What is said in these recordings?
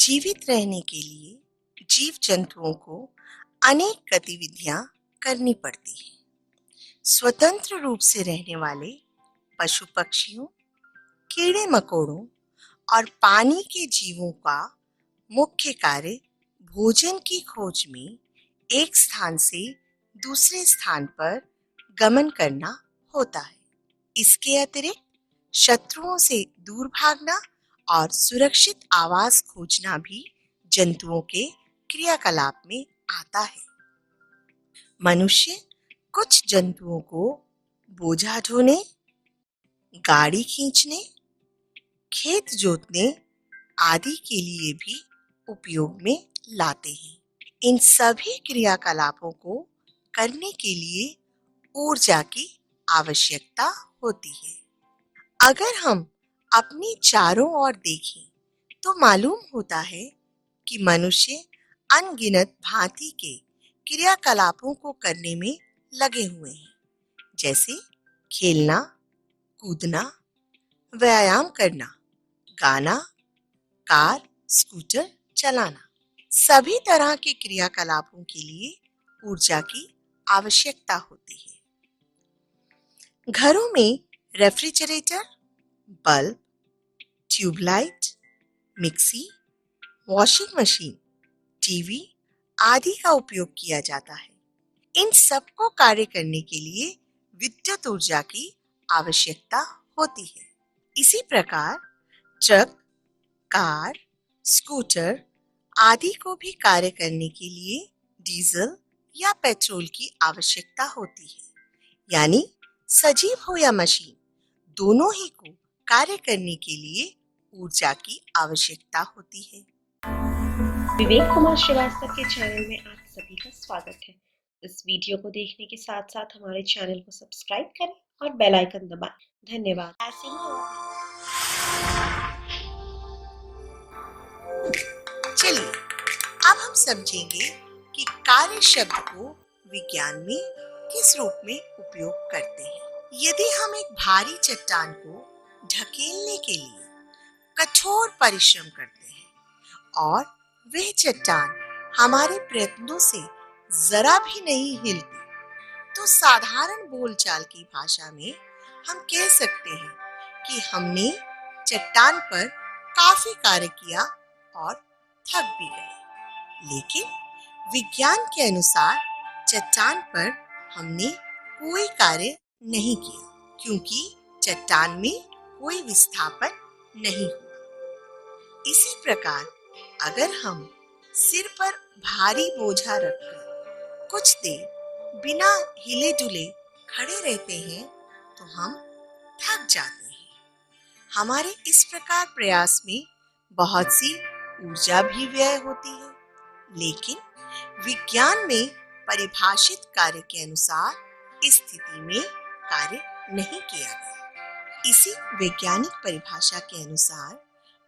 जीवित रहने के लिए जीव जंतुओं को अनेक गतिविधियां करनी पड़ती हैं। स्वतंत्र रूप से रहने वाले पशु पक्षियों, कीड़े मकोड़ों और पानी के जीवों का मुख्य कार्य भोजन की खोज में एक स्थान से दूसरे स्थान पर गमन करना होता है। इसके अतिरिक्त शत्रुओं से दूर भागना और सुरक्षित आवास खोजना भी जंतुओं के क्रियाकलाप में आता है। मनुष्य कुछ जंतुओं को बोझा ढोने, गाड़ी खींचने, खेत जोतने आदि के लिए भी उपयोग में लाते हैं। इन सभी क्रियाकलापों को करने के लिए ऊर्जा की आवश्यकता होती है। अगर हम अपने चारों ओर देखें तो मालूम होता है कि मनुष्य अनगिनत भांति के क्रियाकलापों को करने में लगे हुए हैं, जैसे खेलना, कूदना, व्यायाम करना, गाना, कार, स्कूटर चलाना। सभी तरह के क्रियाकलापों के लिए ऊर्जा की आवश्यकता होती है। घरों में refrigerator, bulb, tubelight, mixie, washing machine, TV आदि का उपयोग किया जाता है। इन सबको कार्य करने के लिए विद्युत ऊर्जा की आवश्यकता होती है। इसी प्रकार ट्रक, कार, स्कूटर आदि को भी कार्य करने के लिए डीजल या पेट्रोल की आवश्यकता होती है। यानी सजीव हो या मशीन, दोनों ही को कार्य करने के लिए ऊर्जा की आवश्यकता होती है। विवेक कुमार श्रीवास्तव के चैनल में आप सभी का स्वागत है। इस वीडियो को देखने के साथ साथ हमारे चैनल को सब्सक्राइब करें और बेल आइकन दबाएं। धन्यवाद। ऐसे ही चलिए अब हम समझेंगे कि कार्य शब्द को विज्ञान में किस रूप में उपयोग करते हैं। यदि हम एक भारी चट्टान को ढकेलने के लिए कठोर परिश्रम करते हैं और वह चट्टान हमारे प्रयत्नों से जरा भी नहीं हिलती, तो साधारण बोलचाल की भाषा में हम कह सकते हैं कि हमने चट्टान पर काफी कार्य किया और थक भी गए। लेकिन विज्ञान के अनुसार चट्टान पर हमने कोई कार्य नहीं किया, क्योंकि चट्टान में कोई विस्थापन नहीं हुआ। इसी प्रकार अगर हम सिर पर भारी बोझा रखकर कुछ देर बिना हिले डुले खड़े रहते हैं तो हम थक जाते हैं। हमारे इस प्रकार प्रयास में बहुत सी ऊर्जा भी व्यय होती है, लेकिन विज्ञान में परिभाषित कार्य के अनुसार इस स्थिति में कार्य नहीं किया गया। इसी वैज्ञानिक परिभाषा के अनुसार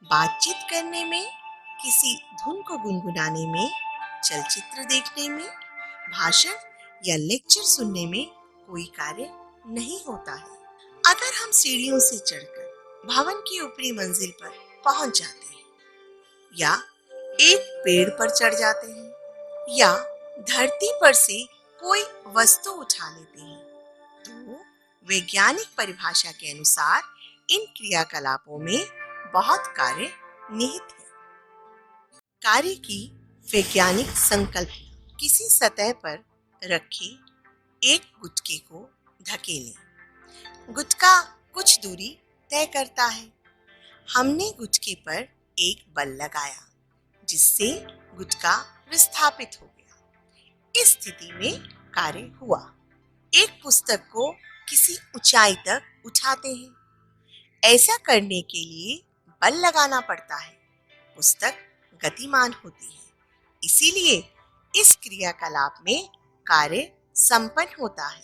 बातचीत करने में, किसी धुन को गुनगुनाने में, चलचित्र देखने में, भाषण या लेक्चर सुनने में कोई कार्य नहीं होता है। अगर हम सीढ़ियों से चढ़कर भवन की ऊपरी मंजिल पर पहुंच जाते हैं, या एक पेड़ पर चढ़ जाते हैं, या धरती पर से कोई वस्तु उठा लेते हैं, तो वैज्ञानिक परिभाषा के अनुसार इन क्रियाकलापों में बहुत कार्य निहित है। कार्य की वैज्ञानिक संकल्पना: किसी सतह पर रखे एक गुटके को धकेलें। गुटका कुछ दूरी तय करता है। हमने गुटके पर एक बल लगाया, जिससे गुटका विस्थापित हो गया। इस स्थिति में कार्य हुआ। एक पुस्तक को किसी ऊंचाई तक उठाते हैं। ऐसा करने के लिए बल लगाना पड़ता है। पुस्तक गतिमान होती है, इसीलिए इस क्रियाकलाप में कार्य संपन्न होता है।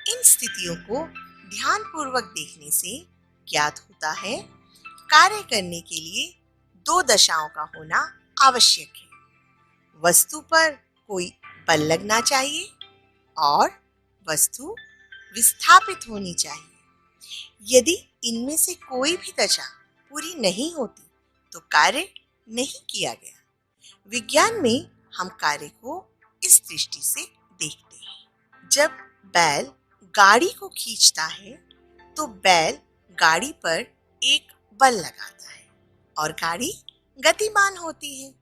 इन स्थितियों को ध्यानपूर्वक देखने से ज्ञात होता है कार्य करने के लिए दो दशाओं का होना आवश्यक है। वस्तु पर कोई बल लगना चाहिए और वस्तु विस्थापित होनी चाहिए। यदि इनमें से कोई भी दशा पूरी नहीं होती तो कार्य नहीं किया गया। विज्ञान में हम कार्य को इस दृष्टि से देखते हैं। जब बैल गाड़ी को खींचता है तो बैल गाड़ी पर एक बल लगाता है और गाड़ी गतिमान होती है।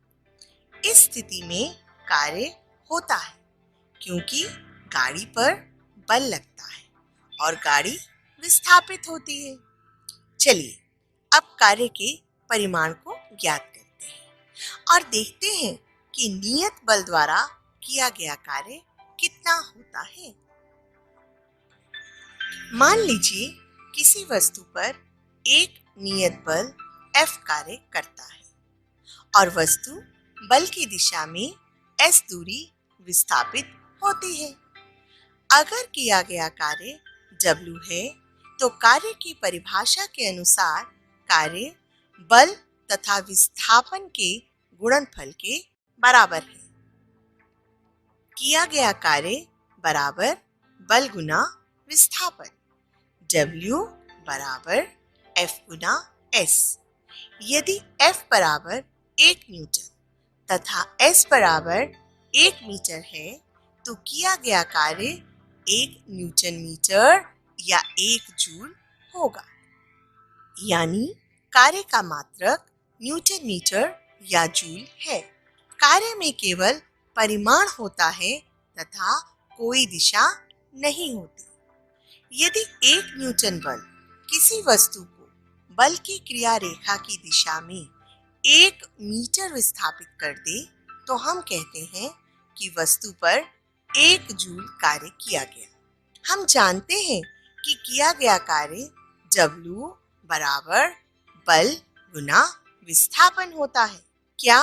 इस स्थिति में कार्य होता है क्योंकि गाड़ी पर बल लगता है और गाड़ी विस्थापित होती है। चलिए अब कार्य के परिमाण को ज्ञात करते हैं और देखते हैं कि नियत बल द्वारा किया गया कार्य कितना होता है। मान लीजिए किसी वस्तु पर एक नियत बल F कार्य करता है और वस्तु बल की दिशा में S दूरी विस्थापित होती है। अगर किया गया कार्य W है तो कार्य की परिभाषा के अनुसार कार्य बल तथा विस्थापन के गुणनफल के बराबर है। किया गया कार्य बराबर बल गुना विस्थापन, W बराबर F गुना S। यदि F बराबर 1 न्यूटन तथा S बराबर 1 मीटर है तो किया गया कार्य 1 न्यूटन मीटर या 1 जूल होगा। यानी कार्य का मात्रक न्यूटन मीटर या जूल है। कार्य में केवल परिमाण होता है तथा कोई दिशा नहीं होती। यदि 1 न्यूटन बल किसी वस्तु को बल की क्रिया रेखा की दिशा में 1 मीटर विस्थापित कर दे तो हम कहते हैं कि वस्तु पर 1 जूल कार्य किया गया। हम जानते हैं कि किया गया कार्य W बराबर बल गुना विस्थापन होता है। क्या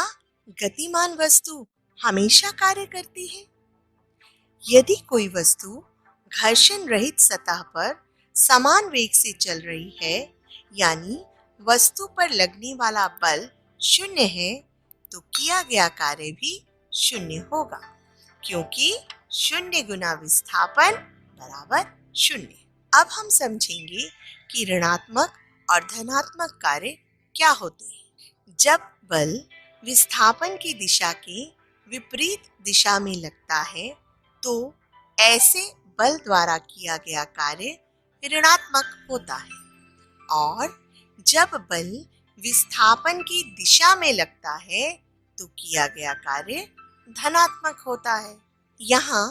गतिमान वस्तु हमेशा कार्य करती है? यदि कोई वस्तु घर्षण रहित सतह पर समान वेग से चल रही है यानी वस्तु पर लगने वाला बल 0 है तो किया गया कार्य भी 0 होगा क्योंकि 0 गुना विस्थापन बराबर 0। अब हम समझेंगे कि ऋणात्मक और धनात्मक कार्य क्या होते हैं। जब बल विस्थापन की दिशा के विपरीत दिशा में लगता है तो ऐसे बल द्वारा किया गया कार्य ऋणात्मक होता है और जब बल विस्थापन की दिशा में लगता है तो किया गया कार्य धनात्मक होता है। यहाँ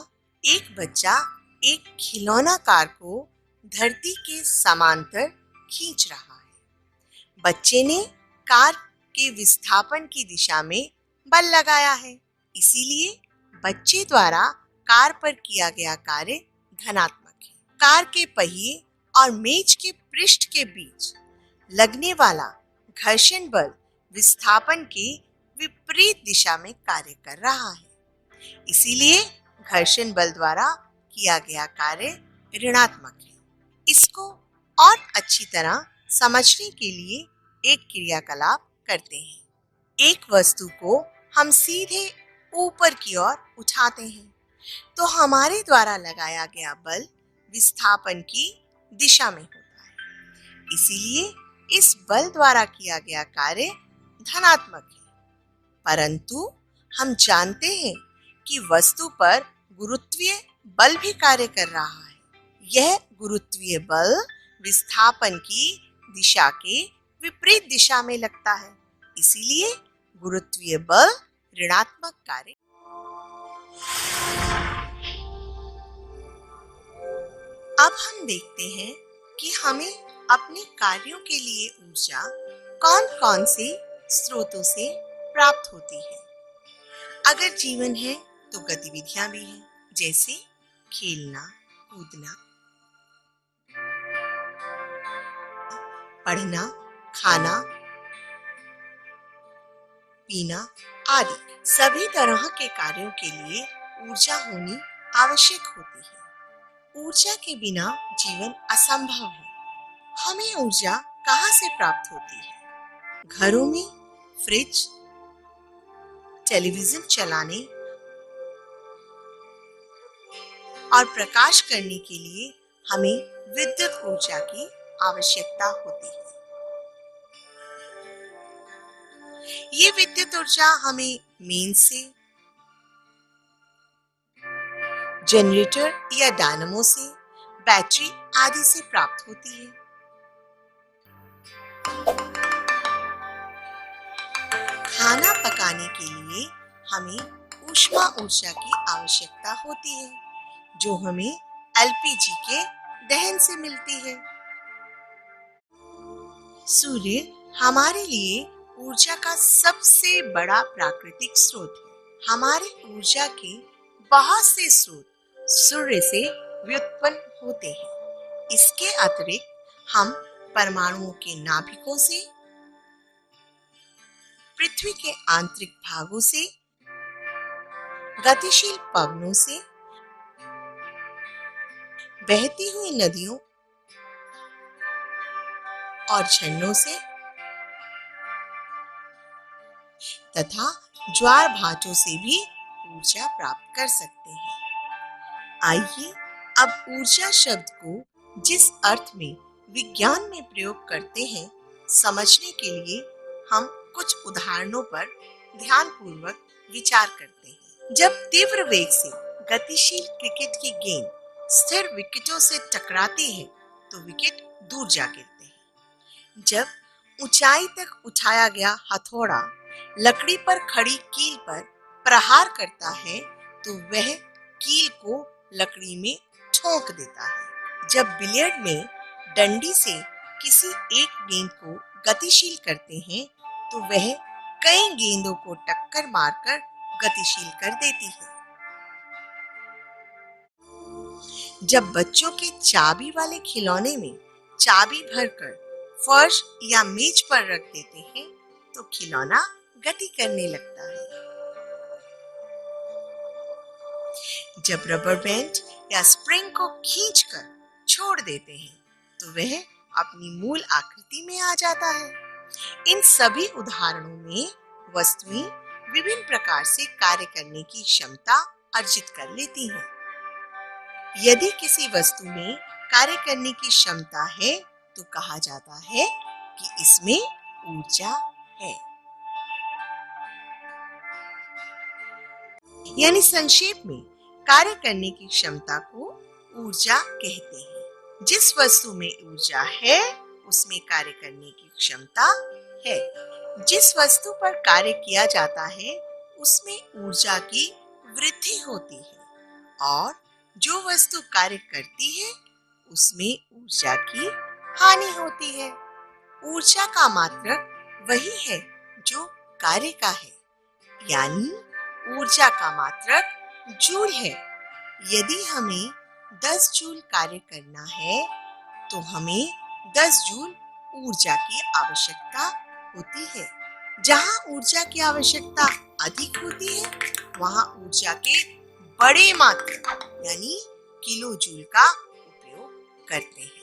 एक बच्चा एक खिलौना कार को धरती के समांतर खींच रहा है। बच्चे ने कार के विस्थापन की दिशा में बल लगाया है, इसीलिए बच्चे द्वारा कार पर किया गया कार्य धनात्मक है। कार के पहिए और मेज के पृष्ठ के बीच लगने वाला घर्षण बल विस्थापन के विपरीत दिशा में कार्य कर रहा है, इसीलिए घर्षण बल द्वारा किया गया कार्य ऋणात्मक है। इसको और अच्छी तरह समझने के लिए एक क्रियाकलाप करते हैं। एक वस्तु को हम सीधे ऊपर की ओर उठाते हैं तो हमारे द्वारा लगाया गया बल विस्थापन की दिशा में होता है, इसीलिए इस बल द्वारा किया गया कार्य धनात्मक है। परंतु हम जानते हैं कि वस्तु पर गुरुत्वीय बल भी कार्य कर रहा है। यह गुरुत्वीय बल विस्थापन की दिशा के विपरीत दिशा में लगता है, इसीलिए गुरुत्वीय बल ऋणात्मक कार्य। अब हम देखते हैं कि हमें अपने कार्यों के लिए ऊर्जा कौन-कौन से स्रोतों से प्राप्त होती है। अगर जीवन है तो गतिविधियां भी हैं, जैसे खेलना, कूदना, पढ़ना, खाना, पीना आदि। सभी तरह के कार्यों के लिए ऊर्जा होनी आवश्यक होती है। ऊर्जा के बिना जीवन असंभव है। हमें ऊर्जा कहाँ से प्राप्त होती है? घरों में फ्रिज, टेलीविजन चलाने और प्रकाश करने के लिए हमें विद्युत ऊर्जा की आवश्यकता होती है। ये विद्युत ऊर्जा हमें मेन से, जनरेटर या डायनामो से, बैटरी आदि से प्राप्त होती है। खाना पकाने के लिए हमें ऊष्मा ऊर्जा की आवश्यकता होती है, जो हमें एलपीजी के दहन से मिलती है। सूर्य हमारे लिए ऊर्जा का सबसे बड़ा प्राकृतिक स्रोत है। हमारे ऊर्जा के बहुत से स्रोत सूर्य से व्युत्पन्न होते हैं। इसके अतिरिक्त हम परमाणुओं के नाभिकों से, पृथ्वी के आंतरिक भागों से, गतिशील पवनों से, बहती हुई नदियों और झरनों से तथा ज्वार भाटों से भी ऊर्जा प्राप्त कर सकते हैं। आइए अब ऊर्जा शब्द को जिस अर्थ में विज्ञान में प्रयोग करते हैं समझने के लिए हम कुछ उदाहरणों पर ध्यानपूर्वक विचार करते हैं। जब तीव्र वेग से गतिशील क्रिकेट की गेंद स्थिर विकेटों से टकराती है तो विकेट दूर जा गिरते हैं। जब ऊंचाई तक उठाया गया हथौड़ा लकड़ी पर खड़ी कील पर प्रहार करता है तो वह कील को लकड़ी में ठोक देता है। जब बिलियर्ड में डंडी से किसी एक गेंद को गतिशील करते हैं तो वह कई गेंदों को टक्कर मारकर गतिशील कर देती है। जब बच्चों के चाबी वाले खिलौने में चाबी भरकर फर्श या मेज पर रख देते हैं तो खिलौना गति करने लगता है। जब रबर बैंड या स्प्रिंग को खींचकर छोड़ देते हैं तो वह अपनी मूल आकृति में आ जाता है। इन सभी उदाहरणों में वस्तुएं विभिन्न प्रकार से कार्य करने की क्षमता अर्जित कर लेती हैं। यदि किसी वस्तु में कार्य करने की क्षमता है तो कहा जाता है कि इसमें ऊर्जा है। यानी संक्षेप में कार्य करने की क्षमता को ऊर्जा कहते हैं। जिस वस्तु में ऊर्जा है उसमें कार्य करने की क्षमता है। जिस वस्तु पर कार्य किया जाता है उसमें ऊर्जा की वृद्धि होती है और जो वस्तु कार्य करती है उसमें ऊर्जा की हानि होती है। ऊर्जा का मात्रक वही है जो कार्य का है, यानी ऊर्जा का मात्रक जूल है। यदि हमें 10 जूल कार्य करना है तो हमें 10 जूल ऊर्जा की आवश्यकता होती है। जहाँ ऊर्जा की आवश्यकता अधिक होती है वहाँ ऊर्जा के बड़े मात्रक यानी किलो जूल का उपयोग करते हैं।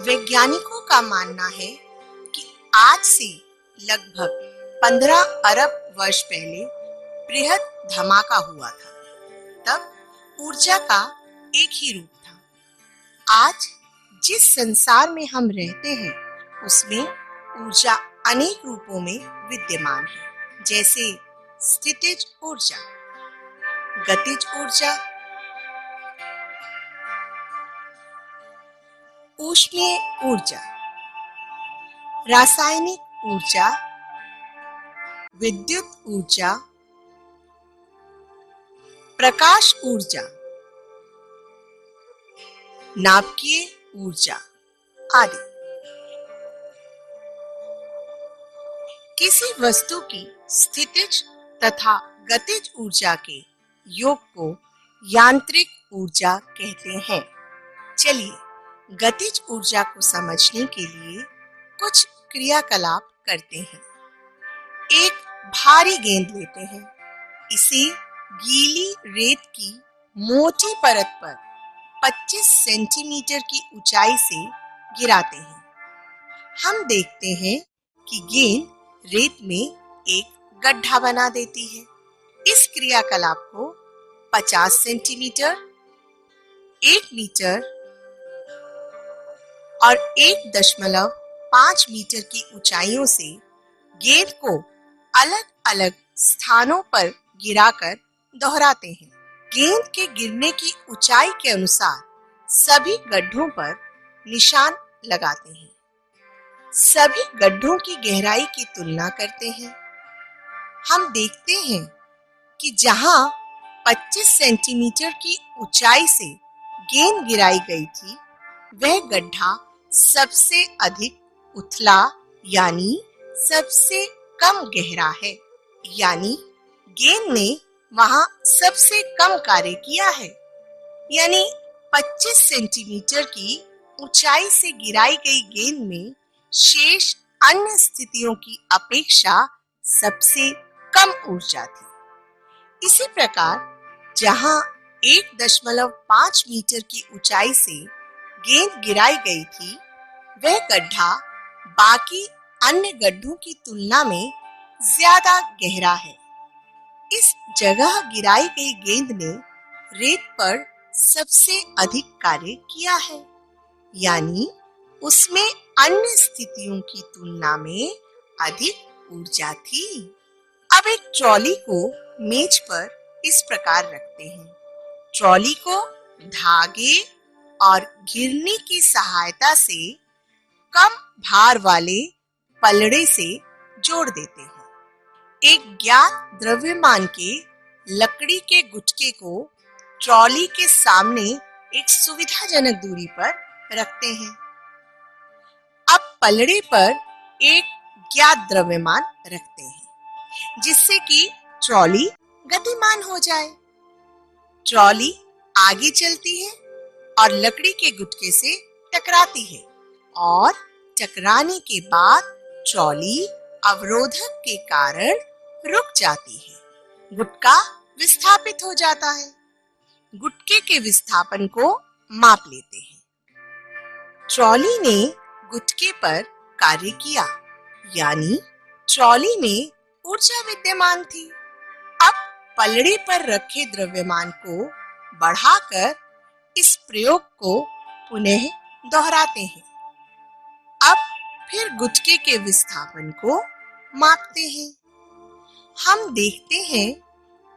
वैज्ञानिकों का मानना है कि आज से लगभग 15 अरब वर्ष पहले बृहद धमाका हुआ था। तब ऊर्जा का एक ही रूप था। आज जिस संसार में हम रहते हैं उसमें ऊर्जा अनेक रूपों में विद्यमान है, जैसे स्थितिज ऊर्जा, गतिज ऊर्जा, ऊष्मीय ऊर्जा, रासायनिक ऊर्जा, विद्युत ऊर्जा, प्रकाश ऊर्जा, नाभिकीय ऊर्जा आदि। किसी वस्तु की स्थितिज तथा गतिज ऊर्जा के योग को यांत्रिक ऊर्जा कहते हैं। चलिए गतिज ऊर्जा को समझने के लिए कुछ क्रियाकलाप करते हैं। एक भारी गेंद लेते हैं, इसे गीली रेत की मोटी परत पर 25 सेंटीमीटर की ऊंचाई से गिराते हैं। हम देखते हैं कि गेंद रेत में एक गड्ढा बना देती है। इस क्रियाकलाप को 50 सेंटीमीटर, 1 मीटर और 1.5 मीटर की ऊंचाइयों से गेंद को अलग अलग स्थानों पर गिराकर दोहराते हैं। गेंद के गिरने की ऊंचाई के अनुसार सभी गड्ढों पर निशान लगाते हैं। सभी गड्ढों की गहराई की तुलना करते हैं। हम देखते हैं कि जहां 25 सेंटीमीटर की ऊंचाई से गेंद गिराई गई थी, वह गड्ढा सबसे अधिक उथला यानी सबसे कम गहरा है, यानी गेंद ने वहां सबसे कम कार्य किया है। यानी 25 सेंटीमीटर की ऊंचाई से गिराई गई गेंद में शेष अन्य स्थितियों की अपेक्षा सबसे कम ऊर्जा थी। इसी प्रकार जहां 1.5 मीटर की ऊंचाई से गेंद गिराई गई थी, वह गड्ढा बाकी अन्य गड्ढों की तुलना में ज्यादा गहरा है। इस जगह गिराई गई गेंद ने रेत पर सबसे अधिक कार्य किया है, यानी उसमें अन्य स्थितियों की तुलना में अधिक ऊर्जा थी। अब एक ट्रॉली को मेज पर इस प्रकार रखते हैं। ट्रॉली को धागे और घिरनी की सहायता से कम भार वाले पलड़े से जोड़ देते हैं। एक ज्ञात द्रव्यमान के लकड़ी के गुटके को ट्रॉली के सामने एक सुविधाजनक दूरी पर रखते हैं। अब पलड़े पर एक ज्ञात द्रव्यमान रखते हैं, जिससे कि ट्रॉली गतिमान हो जाए। ट्रॉली आगे चलती है और लकड़ी के गुटके से टकराती है और टकराने के बाद ट्रॉली अवरोधक के कारण रुक जाती है। गुटका विस्थापित हो जाता है। गुटके के विस्थापन को माप लेते हैं। ट्रॉली ने गुटके पर कार्य किया, यानी ट्रॉली में ऊर्जा विद्यमान थी। अब पलड़े पर रखे द्रव्यमान को बढ़ाकर इस प्रयोग को पुनः दोहराते हैं। अब फिर गुटके के विस्थापन को मापते हैं। हम देखते हैं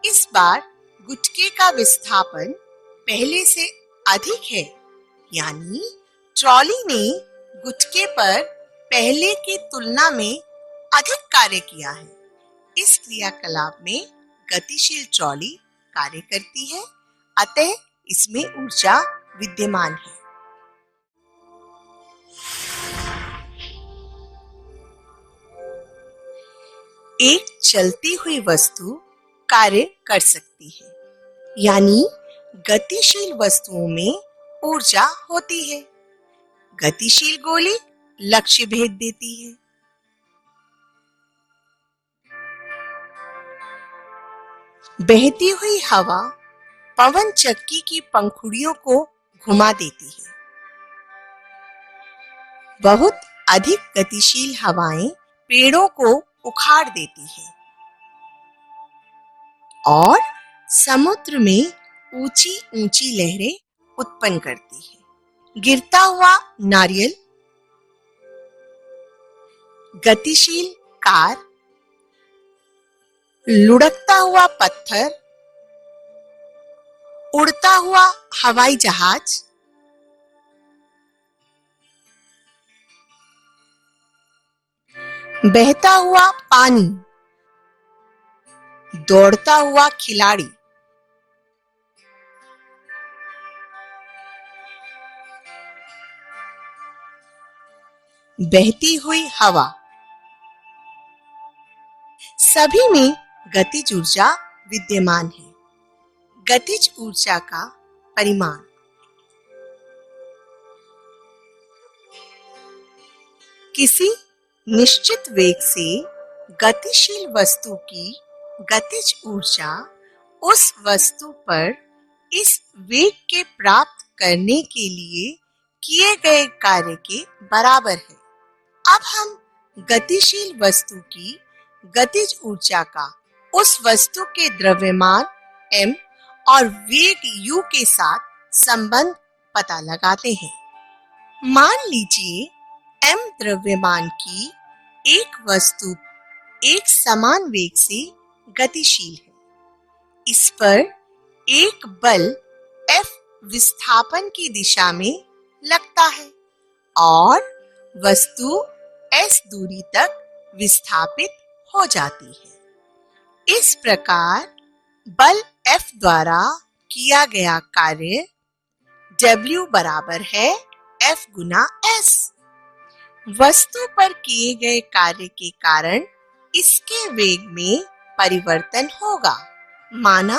इस बार गुटके का विस्थापन पहले से अधिक है, यानी ट्रॉली ने गुटके पर पहले की तुलना में अधिक कार्य किया है। इस क्रियाकलाप में गतिशील ट्रॉली कार्य करती है, अतः इसमें ऊर्जा विद्यमान है। एक चलती हुई वस्तु कार्य कर सकती है, यानी गतिशील वस्तुओं में ऊर्जा होती है। गतिशील गोली लक्ष्य भेद देती है। बहती हुई हवा पवन चक्की की पंखुड़ियों को घुमा देती है। बहुत अधिक गतिशील हवाएं पेड़ों को उखाड़ देती है और समुद्र में ऊंची ऊंची लहरें उत्पन्न करती है। गिरता हुआ नारियल, गतिशील कार, लुढ़कता हुआ पत्थर, उड़ता हुआ हवाई जहाज, बहता हुआ पानी, दौड़ता हुआ खिलाड़ी, बहती हुई हवा, सभी में गतिज ऊर्जा विद्यमान है। गतिज ऊर्जा का परिमाण किसी निश्चित वेग से गतिशील वस्तु की गतिज ऊर्जा उस वस्तु पर इस वेग के प्राप्त करने के लिए किए गए कार्य के बराबर है। अब हम गतिशील वस्तु की गतिज ऊर्जा का उस वस्तु के द्रव्यमान m और वेग u के साथ संबंध पता लगाते हैं। मान लीजिए m द्रव्यमान की एक वस्तु एक समान वेग से गतिशील है। इस पर एक बल F विस्थापन की दिशा में लगता है और वस्तु s दूरी तक विस्थापित हो जाती है। इस प्रकार बल F द्वारा किया गया कार्य W बराबर है F गुना S। वस्तु पर किए गए कार्य के कारण इसके वेग में परिवर्तन होगा। माना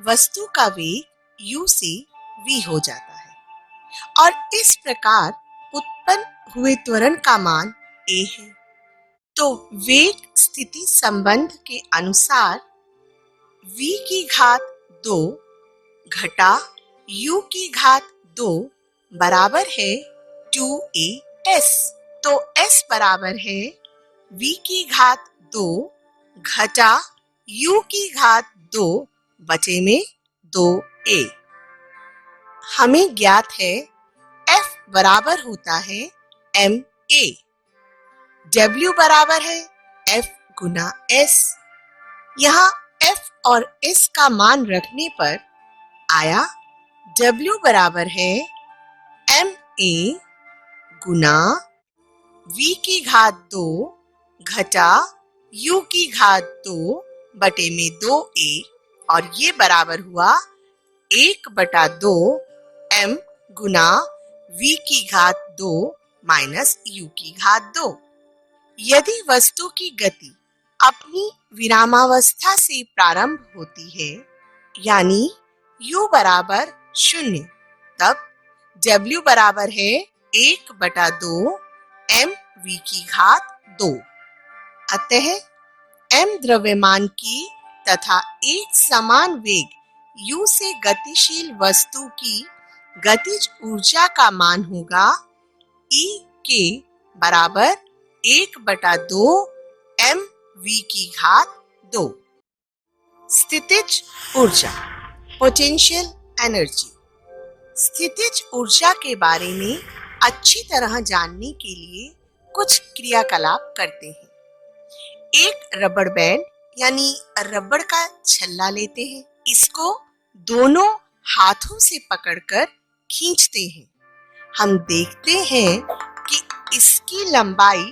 वस्तु का वेग u से v हो जाता है और इस प्रकार उत्पन्न हुए त्वरण का मान a है। तो वेग स्थिति संबंध के अनुसार v की घात 2 घटा u की घात 2 बराबर है 2as। तो s बराबर है v की घात 2 घटा u की घात 2 बचे में 2a। हमें ज्ञात है F बराबर होता है ma। W बराबर है F गुना S। यहाँ F और S का मान रखने पर आया W बराबर है ma गुना v की घात 2 घटा u की घात 2 बटे में 2a और ये बराबर हुआ 1/2 m गुना v की घात 2 माइनस u की घात 2। यदि वस्तु की गति अपनी विरामावस्था से प्रारंभ होती है यानी u बराबर 0, तब w बराबर है 1/2 m v की घात 2। अतः m द्रव्यमान की तथा एक समान वेग u से गतिशील वस्तु की गतिज ऊर्जा का मान होगा E के बराबर 1/2 m v की घात 2। स्थितिज ऊर्जा पोटेंशियल एनर्जी। स्थितिज ऊर्जा के बारे में अच्छी तरह जानने के लिए कुछ क्रियाकलाप करते हैं। एक रबड़ बैंड यानी रबड़ का छल्ला लेते हैं। इसको दोनों हाथों से पकड़कर खींचते हैं। हम देखते हैं कि इसकी लंबाई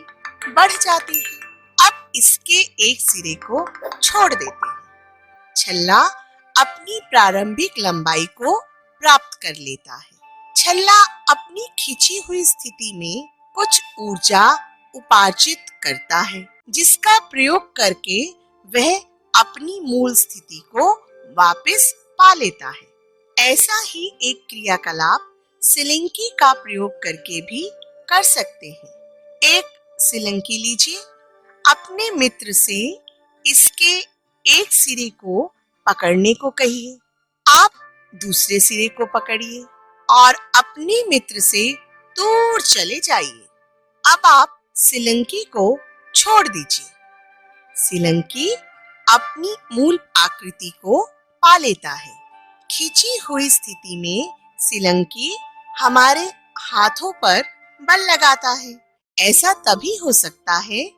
बढ़ जाती है। अब इसके एक सिरे को छोड़ देते हैं। छल्ला अपनी प्रारंभिक लंबाई को प्राप्त कर लेता है। छल्ला अपनी खिंची हुई स्थिति में कुछ ऊर्जा उपार्जित करता है, जिसका प्रयोग करके वह अपनी मूल स्थिति को वापस पा लेता है। ऐसा ही एक क्रियाकलाप सिलिंकी का प्रयोग करके भी कर सकते हैं। एक सिलिंकी लीजिए, अपने मित्र से इसके एक सिरे को पकड़ने को कहिए। आप दूसरे सिरे को पकड़िए और अपने मित्र से दूर चले जाइए। अब आप सिलिंकी को छोड़ दीजिए। सिलिंकी अपनी मूल आकृति को पा लेता है। खिंची हुई स्थिति में सिलिंकी हमारे हाथों पर बल लगाता है। ऐसा तभी हो सकता है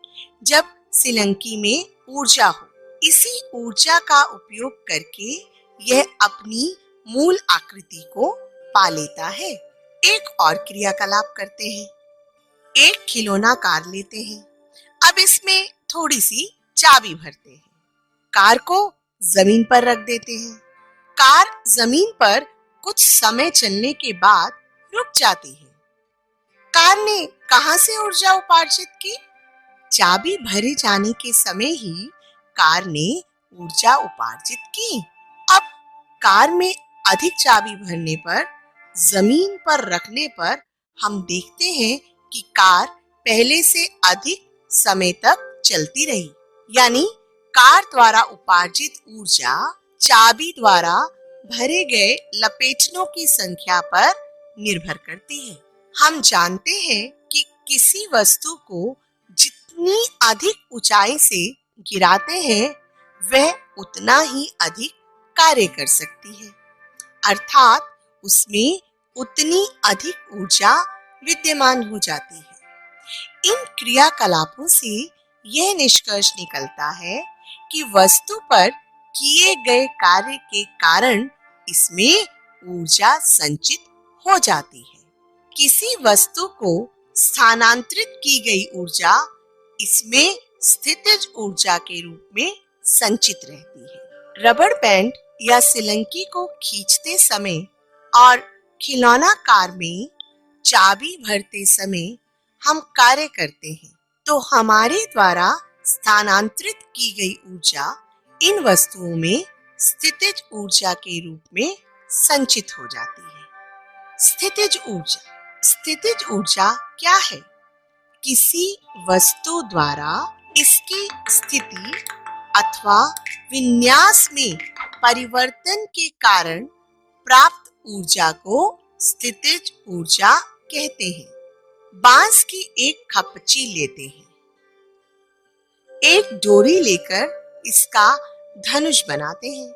जब सिलिंकी में ऊर्जा हो। इसी ऊर्जा का उपयोग करके यह अपनी मूल आकृति को पा लेता है। एक और क्रियाकलाप करते हैं। एक खिलौना कार लेते हैं। अब इसमें थोड़ी सी चाबी भरते हैं। कार को जमीन पर रख देते हैं। कार जमीन पर कुछ समय चलने के बाद रुक जाती है। कार ने कहां से ऊर्जा उपार्जित की? चाबी भरे जाने के समय ही कार ने ऊर्जा उपार्जित की। अब कार में अधिक चाबी भरने पर, जमीन पर रखने पर हम देखते हैं कि कार पहले से अधिक समय तक चलती रही। यानी कार द्वारा उपार्जित ऊर्जा चाबी द्वारा भरे गए लपेटनों की संख्या पर निर्भर करती है। हम जानते हैं कि किसी वस्तु को जितनी अधिक ऊंचाई से गिराते हैं वह उतना ही अधिक कार्य कर सकती है, अर्थात उसमें उतनी अधिक ऊर्जा विद्यमान हो जाती है। इन क्रियाकलापों से यह निष्कर्ष निकलता है कि वस्तु पर किए गए कार्य के कारण इसमें ऊर्जा संचित हो जाती है। किसी वस्तु को स्थानांतरित की गई ऊर्जा इसमें स्थितिज ऊर्जा के रूप में संचित रहती है। रबड़ बैंड या सिलंकी को खींचते समय और खिलौना कार में चाबी भरते समय हम कार्य करते हैं, तो हमारे द्वारा स्थानांतरित की गई ऊर्जा इन वस्तुओं में स्थितिज ऊर्जा के रूप में संचित हो जाती है। स्थितिज ऊर्जा क्या है? किसी वस्तु द्वारा इसकी स्थिति अथवा विन्यास में परिवर्तन के कारण प्राप्त ऊर्जा को स्थितिज ऊर्जा कहते हैं। बांस की एक खपची लेते हैं, एक डोरी लेकर इसका धनुष बनाते हैं,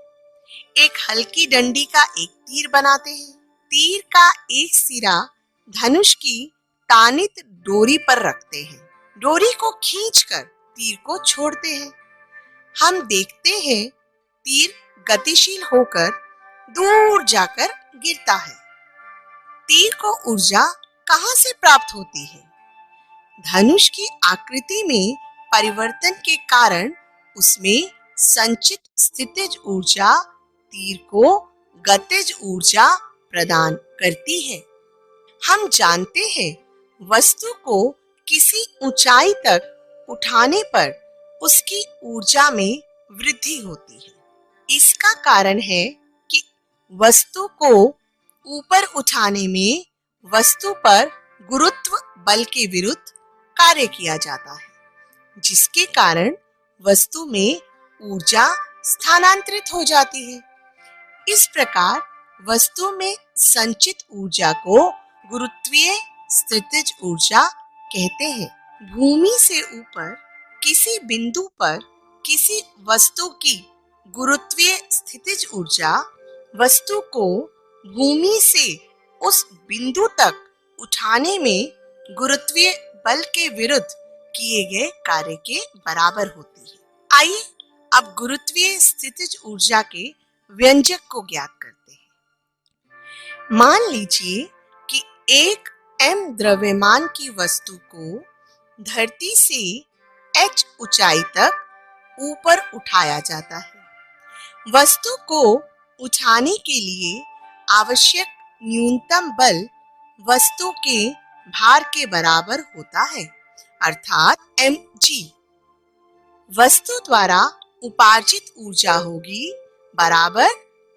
एक हल्की डंडी का एक तीर बनाते हैं। तीर का एक सिरा धनुष की तानित डोरी पर रखते हैं, डोरी को खींचकर तीर को छोड़ते हैं। हम देखते हैं तीर गतिशील होकर दूर जाकर गिरता है। तीर को ऊर्जा कहाँ से प्राप्त होती है? धनुष की आकृति में परिवर्तन के कारण उसमें संचित स्थितिज ऊर्जा तीर को गतिज ऊर्जा प्रदान करती है। हम जानते हैं वस्तु को किसी ऊंचाई तक उठाने पर उसकी ऊर्जा में वृद्धि होती है। इसका कारण है कि वस्तु को ऊपर उठाने में वस्तु पर गुरुत्व बल के विरुद्ध कार्य किया जाता है, जिसके कारण वस्तु में ऊर्जा स्थानांतरित हो जाती है। इस प्रकार वस्तु में संचित ऊर्जा को गुरुत्वीय स्थितिज ऊर्जा कहते हैं। भूमि से ऊपर किसी बिंदु पर किसी वस्तु की गुरुत्वीय स्थितिज ऊर्जा वस्तु को भूमि से उस बिंदु तक उठाने में गुरुत्वीय बल के विरुद्ध किए गए कार्य के बराबर होती है। आइए अब गुरुत्वीय स्थितिज ऊर्जा के व्यंजक को ज्ञात करते हैं। मान लीजिए कि एक m द्रव्यमान की वस्तु को धरती से h ऊंचाई तक ऊपर उठाया जाता है। वस्तु को उठाने के लिए आवश्यक न्यूनतम बल वस्तु के भार के बराबर होता है, अर्थात mg। वस्तु द्वारा उपार्जित ऊर्जा होगी बराबर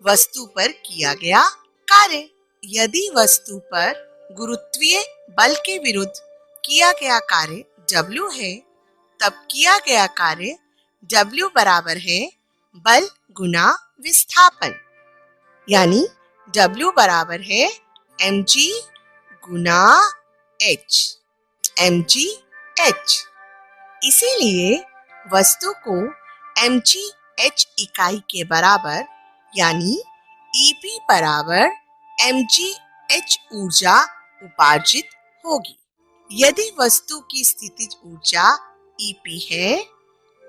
वस्तु पर किया गया कार्य। यदि वस्तु पर गुरुत्वीय बल के विरुद्ध किया गया कार्य W है, तब किया गया कार्य W बराबर है बल गुना विस्थापन, यानी W बराबर है mg गुना h, mg h। इसीलिए वस्तु को mg h इकाई के बराबर यानी Ep बराबर mg h ऊर्जा उपार्जित होगी। यदि वस्तु की स्थितिज ऊर्जा Ep है,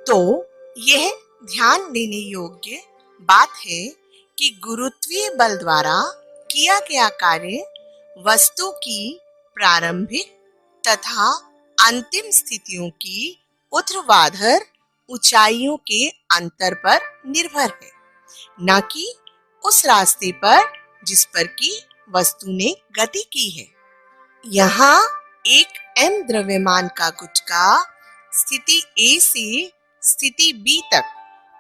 तो यह ध्यान देने योग्य बात है कि गुरुत्वीय बल द्वारा किया गया कार्य वस्तु की प्रारंभिक तथा अंतिम स्थितियों की ऊर्ध्वाधर ऊंचाइयों के अंतर पर निर्भर है, न कि उस रास्ते पर जिस पर की वस्तु ने गति की है। यहाँ एक m द्रव्यमान का गुच्छा स्थिति A से स्थिति B तक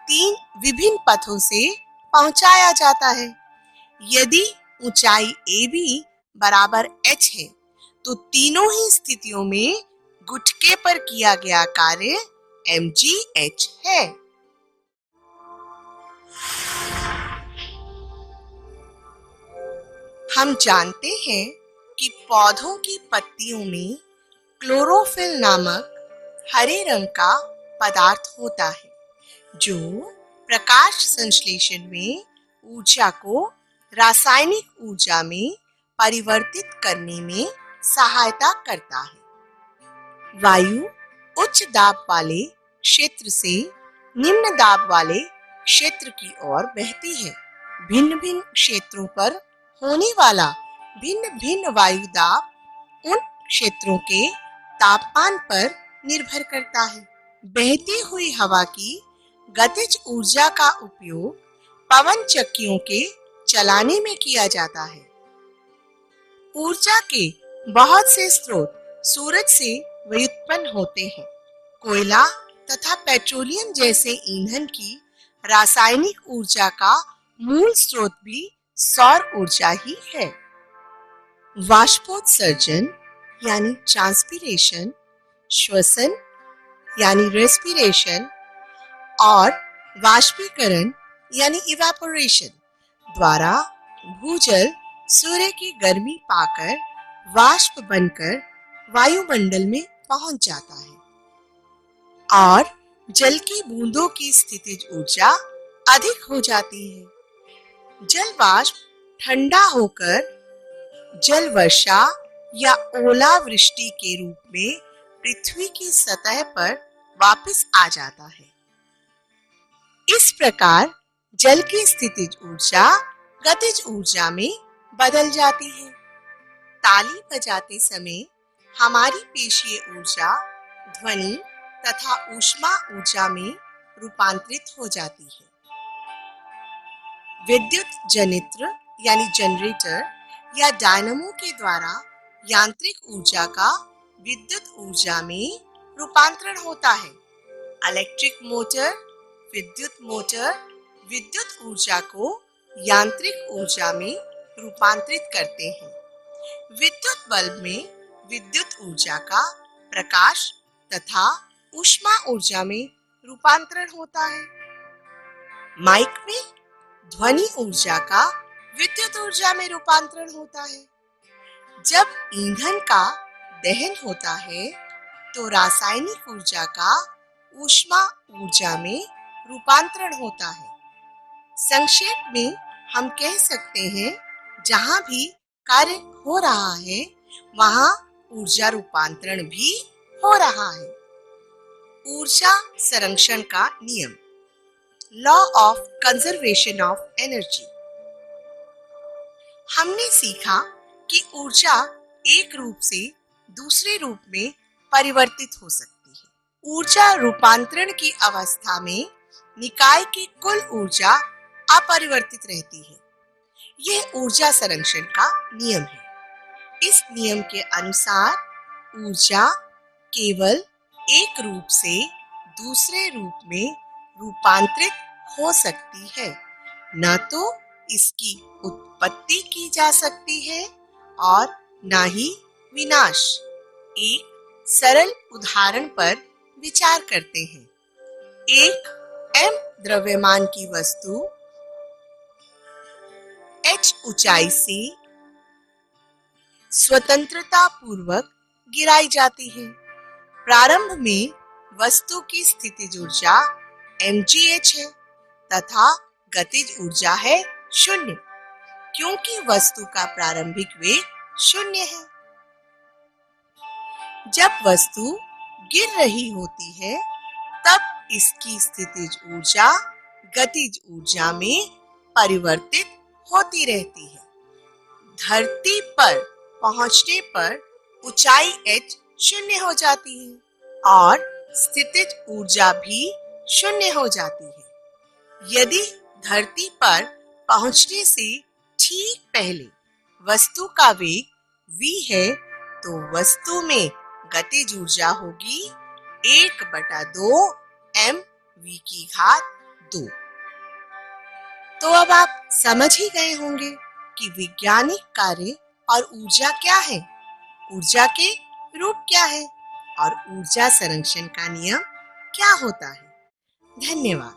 3 विभिन्न पथों से पहुंचाया जाता है। यदि ऊंचाई AB बराबर h है, तो तीनों ही स्थितियों में गुटके पर किया गया कार्य mgh है। हम जानते हैं कि पौधों की पत्तियों में क्लोरोफिल नामक हरे रंग का पदार्थ होता है, जो प्रकाश संश्लेषण में ऊर्जा को रासायनिक ऊर्जा में परिवर्तित करने में सहायता करता है। वायु उच्च दाब वाले क्षेत्र से निम्न दाब वाले क्षेत्र की ओर बहती है। भिन्न भिन्न क्षेत्रों पर होने वाला भिन्न भिन्न वायु दाब उन क्षेत्रों के तापमान पर निर्भर करता है। बहती हुई हवा की गतिज ऊर्जा का उपयोग पवन चक्कियों के चलाने में किया जाता है। ऊर्जा के बहुत से स्रोत सूरज से व्युत्पन्न होते हैं। कोयला तथा पेट्रोलियम जैसे ईंधन की रासायनिक ऊर्जा का मूल स्रोत भी सौर ऊर्जा ही है। वाष्पोत्सर्जन यानी ट्रांसपीरेशन, श्वसन यानी रेस्पिरेशन और वाष्पीकरण यानी इवेपोरेशन द्वारा भूजल सूर्य की गर्मी पाकर वाष्प बनकर वायुमंडल में पहुंच जाता है और जल की बूंदों की स्थितिज ऊर्जा अधिक हो जाती है। जल वाष्प ठंडा होकर जल वर्षा या ओलावृष्टि के रूप में पृथ्वी की सतह पर वापस आ जाता है। इस प्रकार जल की स्थितिज ऊर्जा गतिज ऊर्जा में बदल जाती है। ताली बजाते समय हमारी पेशीय ऊर्जा ध्वनि तथा ऊष्मा ऊर्जा में रूपांतरित हो जाती है। विद्युत जनित्र यानी जनरेटर या डायनामो के द्वारा यांत्रिक ऊर्जा का विद्युत ऊर्जा में रूपांतरण होता है। इलेक्ट्रिक मोटर, विद्युत ऊर्जा को यांत्रिक ऊर्जा में रूपांतरित करते हैं। विद्युत बल्ब में विद्युत ऊर्जा का प्रकाश तथा ऊष्मा ऊर्जा में रूपांतरण होता है। माइक में ध्वनि ऊर्जा का विद्युत ऊर्जा में रूपांतरण होता है। जब ईंधन का दहन होता है तो रासायनिक ऊर्जा का ऊष्मा ऊर्जा में रूपांतरण होता है। संक्षेप में हम कह सकते हैं, जहां भी कार्य हो रहा है वहां ऊर्जा रूपांतरण भी हो रहा है। ऊर्जा संरक्षण का नियम, law of conservation of energy. हमने सीखा कि ऊर्जा एक रूप से दूसरे रूप में परिवर्तित हो सकती है। ऊर्जा रूपांतरण की अवस्था में निकाय की कुल ऊर्जा अपरिवर्तित रहती है। यह ऊर्जा संरक्षण का नियम है। इस नियम के अनुसार ऊर्जा केवल एक रूप से दूसरे रूप में रूपांतरित हो सकती है, न तो इसकी उत्पत्ति की जा सकती है और न ही विनाश। एक सरल उदाहरण पर विचार करते हैं। एक m द्रव्यमान की वस्तु h ऊंचाई से स्वतंत्रता पूर्वक गिराई जाती है। प्रारंभ में वस्तु की स्थितिज ऊर्जा mgh है तथा गतिज ऊर्जा है 0, क्योंकि वस्तु का प्रारंभिक वेग 0 है। जब वस्तु गिर रही होती है तब इसकी स्थितिज ऊर्जा गतिज ऊर्जा में परिवर्तित होती रहती है। धरती पर पहुंचने पर ऊंचाई h 0 हो जाती है और स्थितिज ऊर्जा भी 0 हो जाती है। यदि धरती पर पहुंचने से ठीक पहले वस्तु का वेग v है तो वस्तु में गतिज ऊर्जा होगी 1/2 mv²। तो अब आप समझ ही गए होंगे कि वैज्ञानिक कार्य और ऊर्जा क्या है, ऊर्जा के रूप क्या है और ऊर्जा संरक्षण का नियम क्या होता है। धन्यवाद।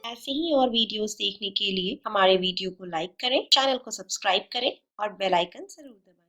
ऐसे ही और वीडियोस देखने के लिए हमारे वीडियो को लाइक करें, चैनल को सब्सक्राइब करें और बेल आइकन जरूर दबाएं।